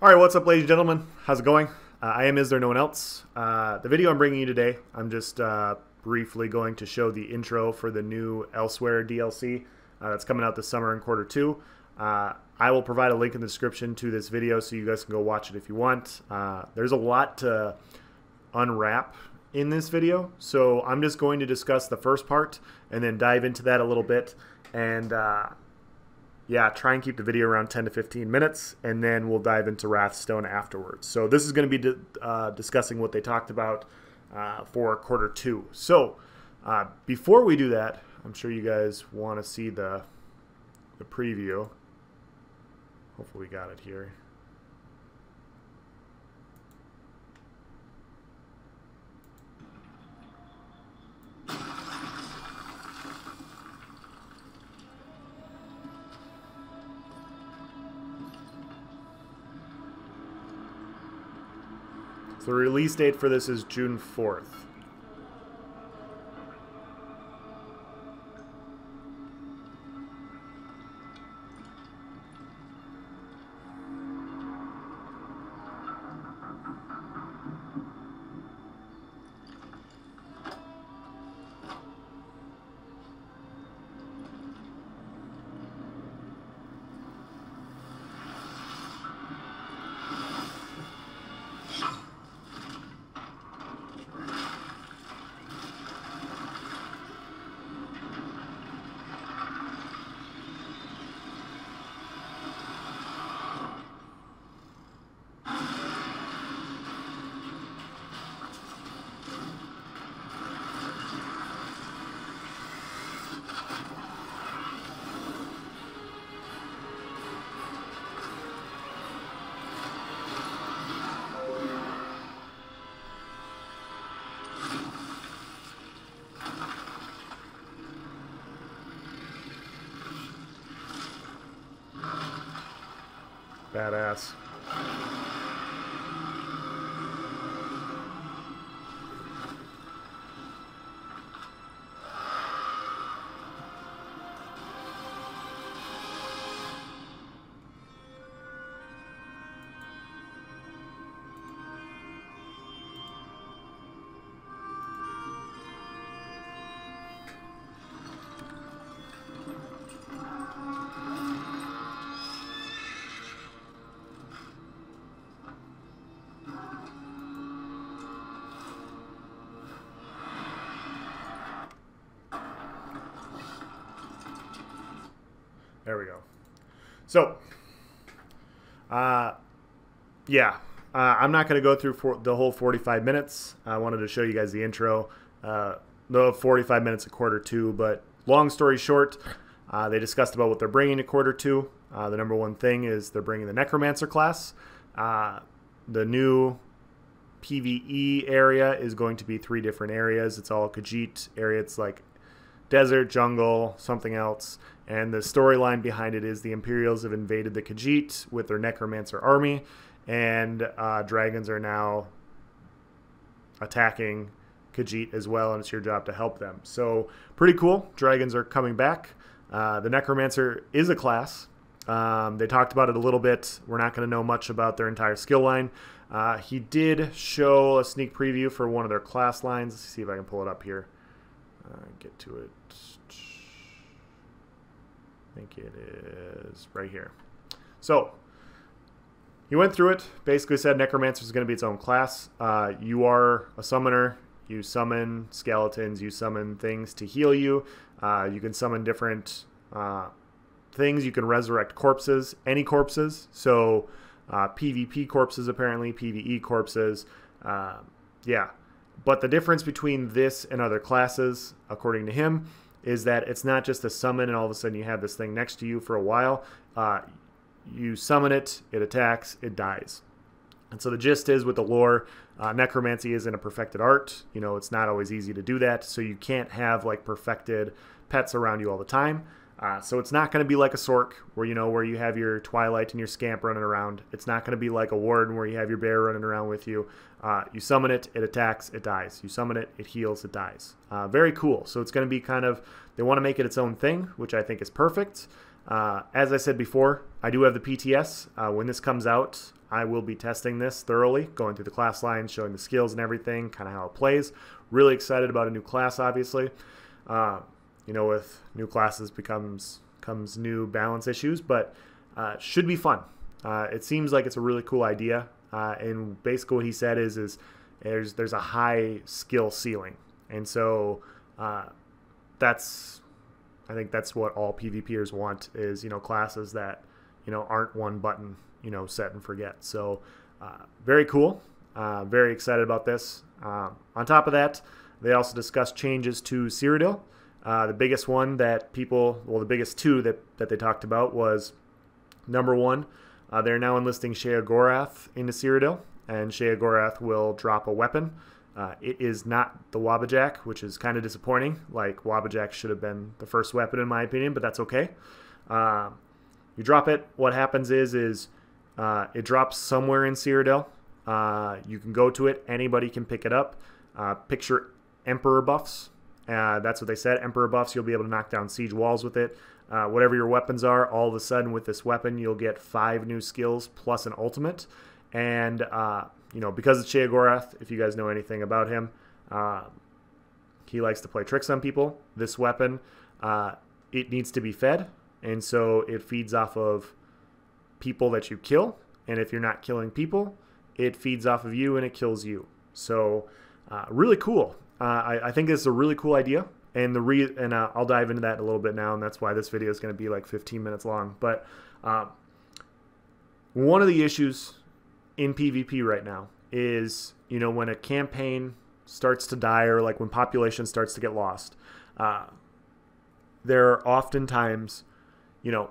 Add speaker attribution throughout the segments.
Speaker 1: Alright, what's up ladies and gentlemen? How's it going? I am Is There No One Else? The video I'm bringing you today, I'm just briefly going to show the intro for the new Elsewhere DLC that's coming out this summer in Q2. I will provide a link in the description to this video so you guys can go watch it if you want. There's a lot to unwrap in this video, so I'm just going to discuss the first part and then dive into that a little bit and yeah, try and keep the video around 10 to 15 minutes, and then we'll dive into Wrathstone afterwards. So this is going to be discussing what they talked about for Q2. So before we do that, I'm sure you guys want to see the preview. Hopefully we got it here. So the release date for this is June 4th. Badass. There we go. So, yeah, I'm not going to go through the whole 45 minutes. I wanted to show you guys the intro, the 45 minutes of Q2, but long story short, they discussed about what they're bringing to Q2. The number one thing is they're bringing the Necromancer class. The new PvE area is going to be 3 different areas. It's all Khajiit area. It's like desert, jungle, something else. And the storyline behind it is the Imperials have invaded the Khajiit with their Necromancer army, and dragons are now attacking Khajiit as well, and it's your job to help them. So pretty cool. Dragons are coming back. The Necromancer is a class. They talked about it a little bit. We're not going to know much about their entire skill line. He did show a sneak preview for one of their class lines. Let's see if I can pull it up here. Get to it. I think it is right here. So he went through it, basically said Necromancer is going to be its own class. You are a summoner. You summon skeletons. You summon things to heal you. You can summon different things. You can resurrect corpses, any corpses. So PvP corpses apparently, PvE corpses. Yeah. But the difference between this and other classes, according to him, is that it's not just a summon and all of a sudden you have this thing next to you for a while. You summon it, it attacks, it dies. And so the gist is with the lore, necromancy isn't a perfected art. You know, it's not always easy to do that. So you can't have like perfected pets around you all the time. So it's not going to be like a Sork where, you know, where you have your Twilight and your Scamp running around. It's not going to be like a Warden where you have your bear running around with you. You summon it, it attacks, it dies. You summon it, it heals, it dies. Very cool. So it's going to be kind of, they want to make it its own thing, which I think is perfect. As I said before, I do have the PTS. When this comes out, I will be testing this thoroughly, going through the class lines, showing the skills and everything, kind of how it plays. Really excited about a new class, obviously. You know, with new classes comes new balance issues, but should be fun. It seems like it's a really cool idea, and basically what he said is there's a high skill ceiling, and so I think that's what all PvPers want is, you know, classes that, you know, aren't one button, you know, set and forget. So very cool. Very excited about this. On top of that, they also discussed changes to Cyrodiil. The biggest one that the biggest two that they talked about was, number one, they're now enlisting Sheogorath into Cyrodiil, and Sheogorath will drop a weapon. It is not the Wabbajack, which is kind of disappointing. Like, Wabbajack should have been the first weapon in my opinion, but that's okay. You drop it. What happens is it drops somewhere in Cyrodiil. You can go to it. Anybody can pick it up. Picture Emperor buffs. That's what they said. Emperor buffs, you'll be able to knock down siege walls with it. Whatever your weapons are, all of a sudden with this weapon, you'll get 5 new skills plus an ultimate. And, you know, because it's Sheogorath, if you guys know anything about him, he likes to play tricks on people. This weapon, it needs to be fed. And so it feeds off of people that you kill. And if you're not killing people, it feeds off of you and it kills you. So really cool. I think this is a really cool idea, and I'll dive into that a little bit now, and that's why this video is going to be like 15 minutes long. But one of the issues in PvP right now is, you know, when a campaign starts to die, or like when population starts to get lost, there are oftentimes, you know,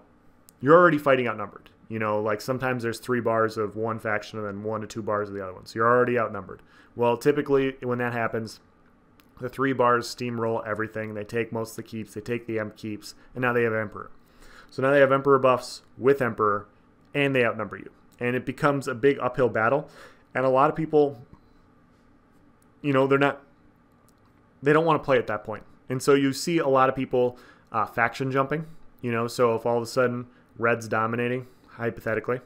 Speaker 1: you're already fighting outnumbered. You know, like sometimes there's 3 bars of one faction and then 1 to 2 bars of the other one. So you're already outnumbered. Well, typically when that happens, the 3 bars steamroll everything. They take most of the keeps. They take the Emp keeps. And now they have Emperor. So now they have Emperor buffs with Emperor, and they outnumber you. And it becomes a big uphill battle. And a lot of people, you know, they don't want to play at that point. And so you see a lot of people faction jumping. You know, so if all of a sudden Red's dominating, hypothetically,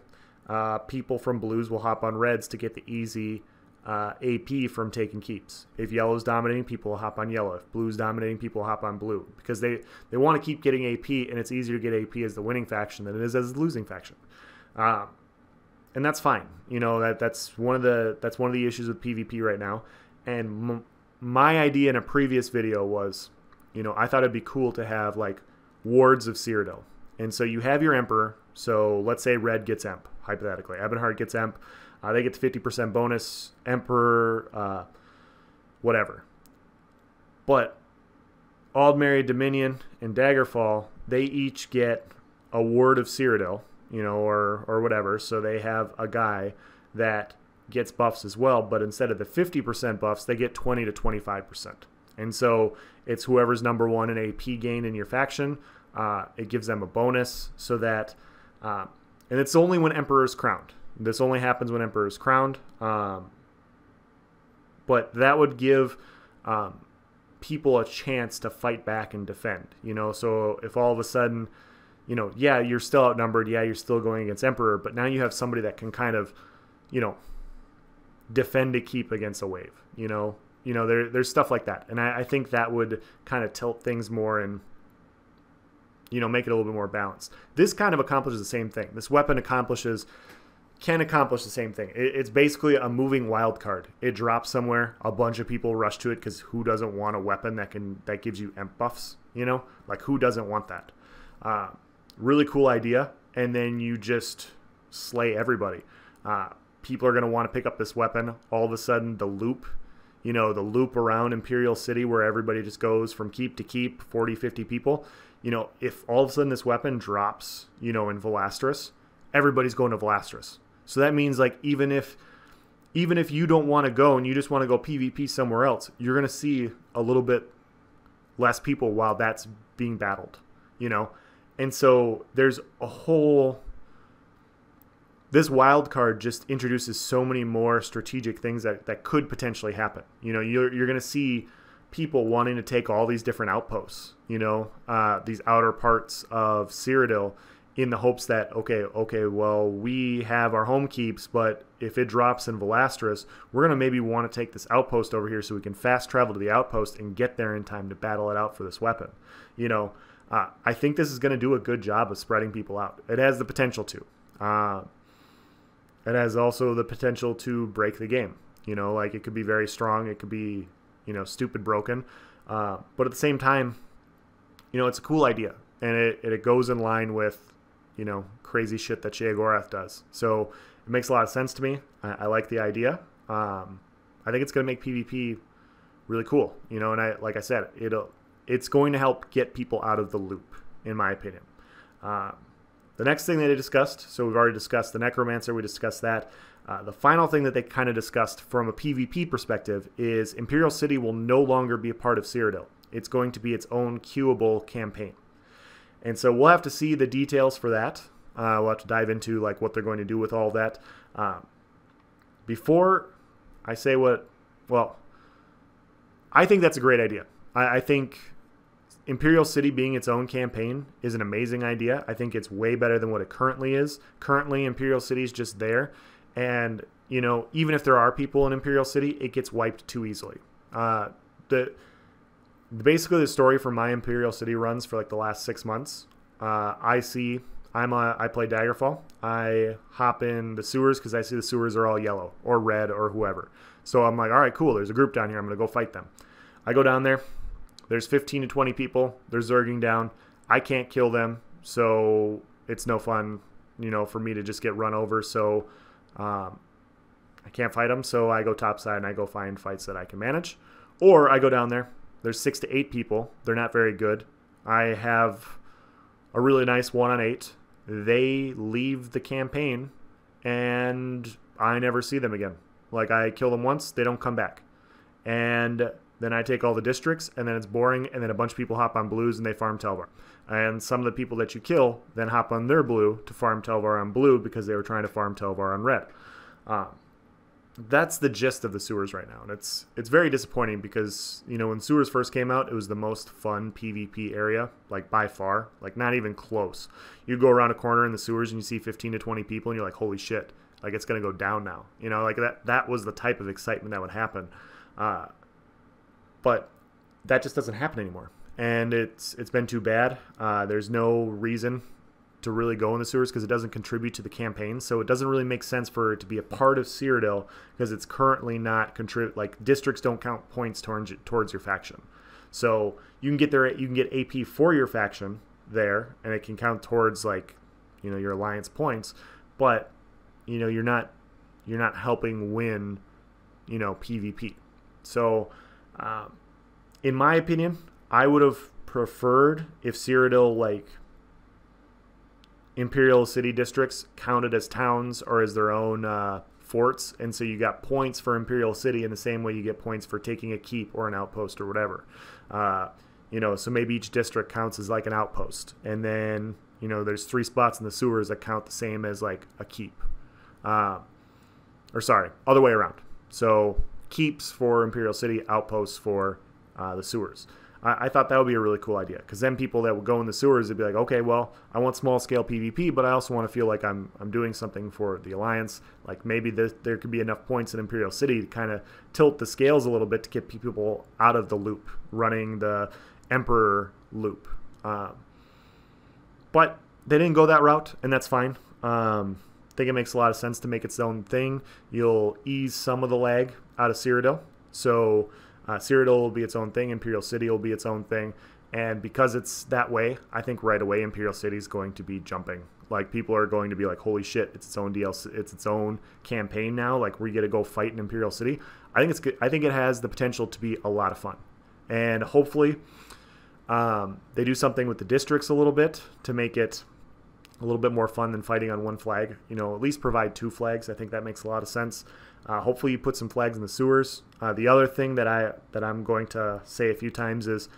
Speaker 1: people from Blues will hop on Reds to get the easy AP from taking keeps. If Yellow's dominating, people will hop on Yellow. If Blue's dominating, people will hop on Blue, because they want to keep getting AP, and it's easier to get AP as the winning faction than it is as the losing faction. And that's fine. You know, that's one of the issues with PvP right now. And my idea in a previous video was, you know, I thought it'd be cool to have like wards of Cyrodiil. And so you have your Emperor. So let's say Red gets Emp, hypothetically. Ebonheart gets Emp. They get the 50% bonus, Emperor, whatever. But Aldmeri, Dominion, and Daggerfall, they each get a ward of Cyrodiil, you know, or whatever. So they have a guy that gets buffs as well, but instead of the 50% buffs, they get 20 to 25%. And so it's whoever's number 1 in AP gain in your faction. It gives them a bonus, so that, and it's only when Emperor is crowned. This only happens when Emperor is crowned. But that would give people a chance to fight back and defend. You know, so if all of a sudden, you know, yeah, you're still outnumbered, yeah, you're still going against Emperor, but now you have somebody that can kind of, you know, defend a keep against a wave. You know, there's stuff like that, and I think that would kind of tilt things more and, you know, make it a little bit more balanced. This kind of accomplishes the same thing. This weapon can accomplish the same thing. It's basically a moving wild card. It drops somewhere, a bunch of people rush to it, because who doesn't want a weapon that gives you Emp buffs? You know, like, who doesn't want that? Really cool idea. And then you just slay everybody. People are going to want to pick up this weapon. All of a sudden, the loop, you know, the loop around Imperial City where everybody just goes from keep to keep, 40, 50 people. You know, if all of a sudden this weapon drops, you know, in Velastris, everybody's going to Velastris. So that means, like, even if you don't want to go and you just want to go PvP somewhere else, you're going to see a little bit less people while that's being battled, you know? And so there's a whole... This wild card just introduces so many more strategic things that could potentially happen. You know, you're going to see people wanting to take all these different outposts, these outer parts of Cyrodiil, in the hopes that, okay, well, we have our home keeps, but if it drops in Velastris, we're going to maybe want to take this outpost over here so we can fast travel to the outpost and get there in time to battle it out for this weapon. I think this is going to do a good job of spreading people out. It has the potential to. It has also the potential to break the game. Like, it could be very strong. It could be, stupid broken. But at the same time, it's a cool idea. And it goes in line with, crazy shit that Sheogorath does. So it makes a lot of sense to me. I like the idea. I think it's going to make PvP really cool. And like I said, it's going to help get people out of the loop, in my opinion. The next thing that they discussed, so we've already discussed the Necromancer, we discussed that. The final thing that they kind of discussed from a PvP perspective is Imperial City will no longer be a part of Cyrodiil. It's going to be its own queuable campaign. And so we'll have to see the details for that. We'll have to dive into like what they're going to do with all that. Before I say I think that's a great idea. I think Imperial City being its own campaign is an amazing idea. I think it's way better than what it currently is. Currently, Imperial City is just there. And, even if there are people in Imperial City, it gets wiped too easily. Basically, the story for my Imperial City runs for like the last 6 months, I play Daggerfall. I hop in the sewers because I see the sewers are all yellow or red or whoever. So I'm like, all right, cool. There's a group down here. I'm going to go fight them. I go down there. There's 15 to 20 people. They're zerging down. I can't kill them, so it's no fun, for me to just get run over. So I can't fight them, so I go topside and I go find fights that I can manage. Or I go down there. There's 6 to 8 people. They're not very good. I have a really nice 1-on-8. They leave the campaign, and I never see them again. Like, I kill them once, they don't come back. And then I take all the districts, and then it's boring, and then a bunch of people hop on blues, and they farm Telvar. And some of the people that you kill then hop on their blue to farm Telvar on blue because they were trying to farm Telvar on red. That's the gist of the sewers right now. And it's very disappointing because, when sewers first came out, it was the most fun PvP area, like by far, like not even close. You go around a corner in the sewers and you see 15 to 20 people and you're like, holy shit, like it's going to go down now. Like that was the type of excitement that would happen. But that just doesn't happen anymore. And it's been too bad. There's no reason to really go in the sewers because it doesn't contribute to the campaign. So it doesn't really make sense for it to be a part of Cyrodiil because it's currently not like districts don't count points towards your faction. So you can get AP for your faction there, and it can count towards like, your alliance points, but you're not helping win, PvP. So in my opinion, I would have preferred if Cyrodiil, like, Imperial City districts counted as towns or as their own forts, and so you got points for Imperial City in the same way you get points for taking a keep or an outpost or whatever. So maybe each district counts as like an outpost, and then there's 3 spots in the sewers that count the same as like a keep. Other way around. So keeps for Imperial City, outposts for the sewers. I thought that would be a really cool idea because then people that would go in the sewers would be like, okay, well, I want small scale PvP, but I also want to feel like I'm doing something for the Alliance. Like maybe there could be enough points in Imperial City to kind of tilt the scales a little bit to get people out of the loop, running the Emperor loop. But they didn't go that route, and that's fine. I think it makes a lot of sense to make its own thing. You'll ease some of the lag out of Cyrodiil. So Cyrodiil will be its own thing. Imperial City will be its own thing. And because it's that way, I think right away Imperial City is going to be jumping. Like, people are going to be like, holy shit, it's its own DLC. It's its own campaign now. Like, we get to go fight in Imperial City. I think it's good. I think it has the potential to be a lot of fun. And hopefully they do something with the districts a little bit to make it a little bit more fun than fighting on one flag. At least provide 2 flags. I think that makes a lot of sense. Hopefully you put some flags in the sewers. The other thing that I'm going to say a few times is,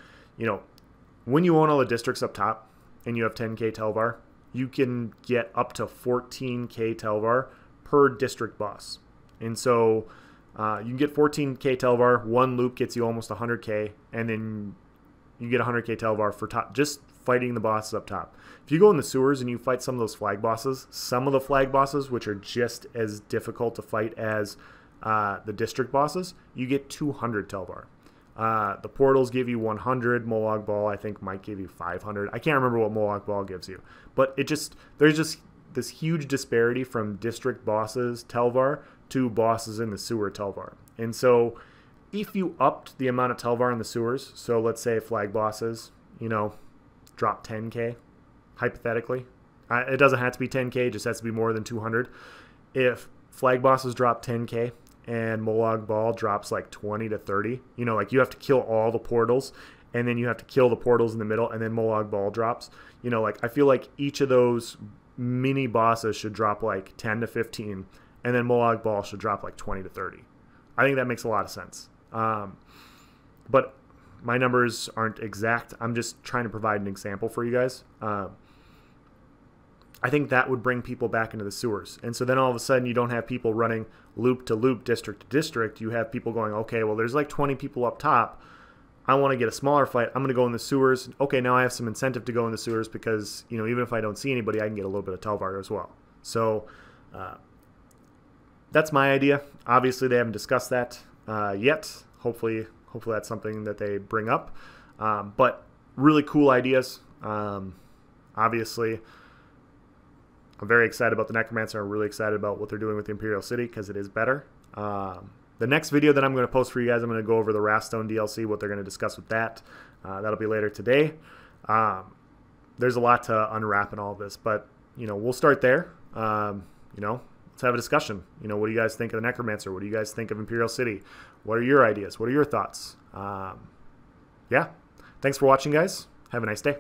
Speaker 1: when you own all the districts up top and you have 10k Telvar, you can get up to 14k Telvar per district boss. And so You can get 14k Telvar. One loop gets you almost 100k, and then you get 100k Telvar for just fighting the bosses up top. If you go in the sewers and you fight some of those flag bosses, some of the flag bosses, which are just as difficult to fight as the district bosses, you get 200 Telvar. The portals give you 100. Molag Bal, I think, might give you 500. I can't remember what Molag Bal gives you. But there's just this huge disparity from district bosses Telvar to bosses in the sewer Telvar. And so if you upped the amount of Telvar in the sewers, so let's say flag bosses, drop 10k, hypothetically. It doesn't have to be 10k, it just has to be more than 200. If flag bosses drop 10k, and Molag Bal drops like 20 to 30. Like you have to kill all the portals, and then you have to kill the portals in the middle, and then Molag Bal drops. Like I feel like each of those mini bosses should drop like 10 to 15, and then Molag Bal should drop like 20 to 30. I think that makes a lot of sense. But my numbers aren't exact. I'm just trying to provide an example for you guys. I think that would bring people back into the sewers. And so then all of a sudden you don't have people running loop to loop, district to district. You have people going, okay, well, there's like 20 people up top. I want to get a smaller fight. I'm going to go in the sewers. Okay, now I have some incentive to go in the sewers because, even if I don't see anybody, I can get a little bit of Telvar as well. So that's my idea. Obviously, they haven't discussed that yet. Hopefully that's something that they bring up. But really cool ideas. Obviously, I'm very excited about the Necromancer. I'm really excited about what they're doing with the Imperial City because it is better. The next video that I'm going to post for you guys, I'm going to go over the Wrathstone DLC, what they're going to discuss with that. That'll be later today. There's a lot to unwrap in all of this, but we'll start there. Let's have a discussion. What do you guys think of the Necromancer? What do you guys think of Imperial City? What are your ideas? What are your thoughts? Yeah. Thanks for watching, guys. Have a nice day.